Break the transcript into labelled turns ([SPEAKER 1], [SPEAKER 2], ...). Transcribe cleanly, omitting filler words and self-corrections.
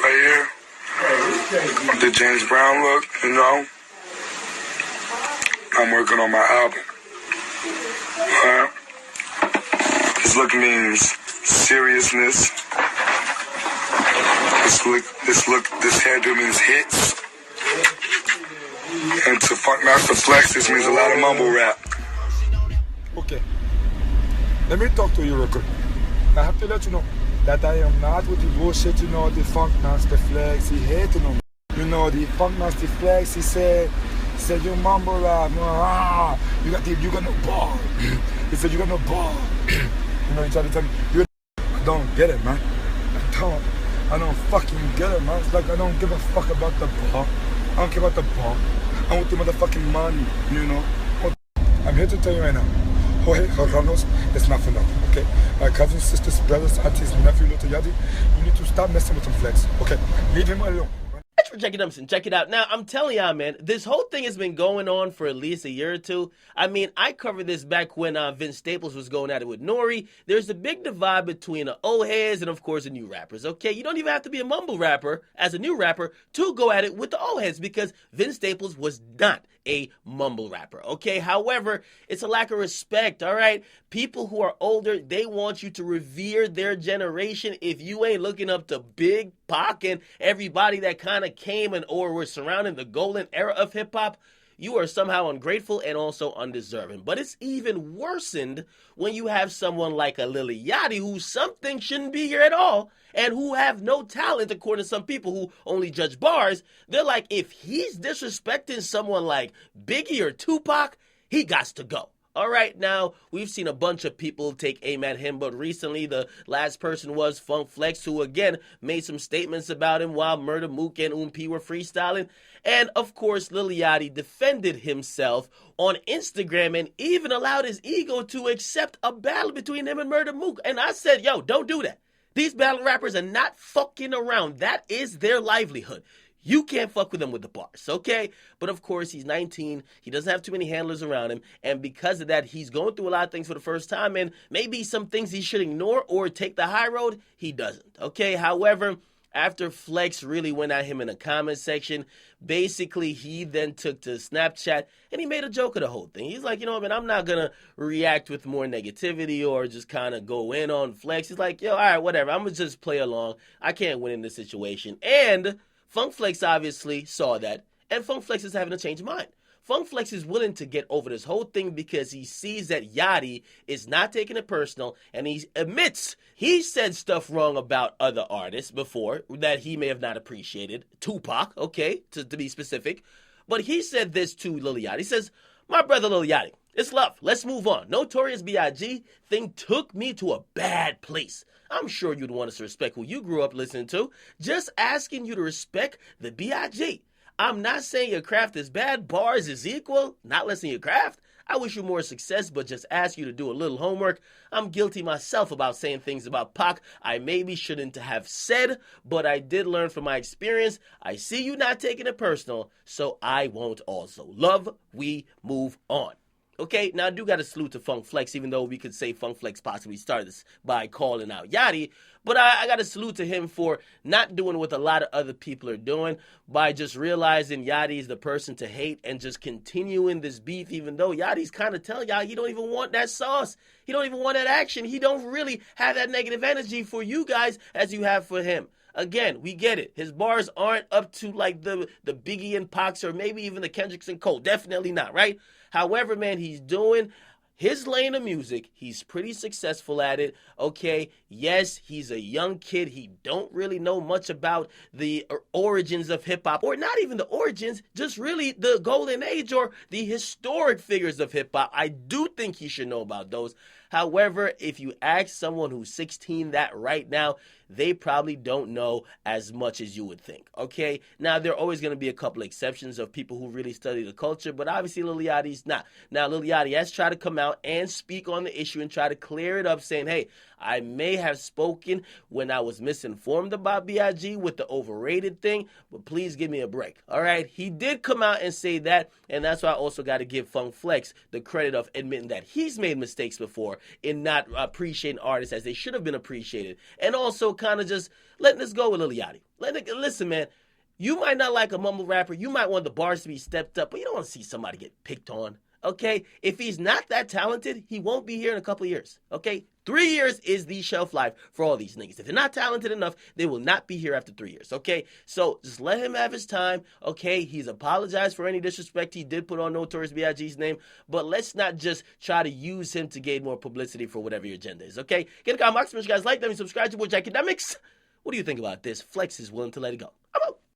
[SPEAKER 1] right here. The James Brown look, you know. I'm working on my album. This look means seriousness. This hairdo means hits. And to Funkmaster Flex, this means a lot of mumble rap.
[SPEAKER 2] Okay. Let me talk to you real quick. I have to let you know that I am not with the bullshit, the Funkmaster Flex. He hated him. The Funkmaster Flex, he said you mumble rap. You got no ball. He said you got no ball. He tried to tell me, I don't get it, man. I don't fucking get it, man. It's like I don't give a fuck about the ball. I don't care about the ball. I want the motherfucking money, I'm here to tell you right now. Jorge Ramos is not for nothing, okay? My cousins, sisters, brothers, aunties, nephew, Lil Yachty, you need to stop messing with him, Flex, okay? Leave him alone.
[SPEAKER 3] Thanks for checking out. Check it out. Now, I'm telling y'all, man, this whole thing has been going on for at least a year or two. I mean, I covered this back when Vince Staples was going at it with Nori. There's a big divide between the old heads and, of course, the new rappers, okay? You don't even have to be a mumble rapper as a new rapper to go at it with the old heads because Vince Staples was not a mumble rapper, okay? However, it's a lack of respect, all right? People who are older, they want you to revere their generation. If you ain't looking up to Big Pac and everybody that kind of came and or were surrounding the golden era of hip-hop, you are somehow ungrateful and also undeserving. But it's even worsened when you have someone like a Lil Yachty who something shouldn't be here at all and who have no talent according to some people who only judge bars. They're like, if he's disrespecting someone like Biggie or Tupac, he gots to go. All right, now, we've seen a bunch of people take aim at him, but recently the last person was Funk Flex, who again made some statements about him while Murder Mook and P were freestyling. And of course, Lil Yachty defended himself on Instagram and even allowed his ego to accept a battle between him and Murder Mook. And I said, yo, don't do that. These battle rappers are not fucking around. That is their livelihood. You can't fuck with him with the bars, okay? But of course, he's 19. He doesn't have too many handlers around him. And because of that, he's going through a lot of things for the first time. And maybe some things he should ignore or take the high road, he doesn't, okay? However, after Flex really went at him in the comment section, basically he then took to Snapchat and he made a joke of the whole thing. He's like, man, I'm not going to react with more negativity or just kind of go in on Flex. He's like, yo, all right, whatever. I'm going to just play along. I can't win in this situation. And Funk Flex obviously saw that, and Funk Flex is having a change of mind. Funk Flex is willing to get over this whole thing because he sees that Yachty is not taking it personal, and he admits he said stuff wrong about other artists before that he may have not appreciated. Tupac, okay, to be specific. But he said this to Lil Yachty. He says, my brother Lil Yachty, it's love. Let's move on. Notorious B.I.G. thing took me to a bad place. I'm sure you'd want us to respect who you grew up listening to. Just asking you to respect the B.I.G. I'm not saying your craft is bad. Bars is equal. Not listening to your craft. I wish you more success, but just ask you to do a little homework. I'm guilty myself about saying things about Pac I maybe shouldn't have said, but I did learn from my experience. I see you not taking it personal, so I won't also. Love, we move on. Okay, now I do got to salute to Funk Flex, even though we could say Funk Flex possibly started this by calling out Yachty. But I got to salute to him for not doing what a lot of other people are doing by just realizing Yachty's the person to hate and just continuing this beef, even though Yachty's kind of telling y'all he don't even want that sauce. He don't even want that action. He don't really have that negative energy for you guys as you have for him. Again, we get it. His bars aren't up to like the Biggie and Pacs or maybe even the Kendricks and Cole. Definitely not, right? However, man, he's doing his lane of music. He's pretty successful at it, okay? Yes, he's a young kid. He don't really know much about the origins of hip-hop, or not even the origins, just really the golden age or the historic figures of hip-hop. I do think he should know about those. However, if you ask someone who's 16 that right now, they probably don't know as much as you would think, okay? Now, there are always going to be a couple exceptions of people who really study the culture, but obviously Lil Yachty's not. Now, Lil Yachty has tried to come out and speak on the issue and try to clear it up, saying, hey, I may have spoken when I was misinformed about B.I.G. with the overrated thing, but please give me a break, all right? He did come out and say that, and that's why I also got to give Funk Flex the credit of admitting that he's made mistakes before in not appreciating artists as they should have been appreciated, and also kind of just letting this go with Lil Yachty. Listen, man, you might not like a mumble rapper, you might want the bars to be stepped up, but you don't want to see somebody get picked on. Okay, if he's not that talented, he won't be here in a couple of years. Okay, 3 years is the shelf life for all these niggas. If they're not talented enough, they will not be here after 3 years. Okay, so just let him have his time. Okay, he's apologized for any disrespect he did put on Notorious B.I.G.'s name, but let's not just try to use him to gain more publicity for whatever your agenda is. Okay, get a comment box. Make sure you guys like them and subscribe to Akademiks. What do you think about this? Flex is willing to let it go. I'm out.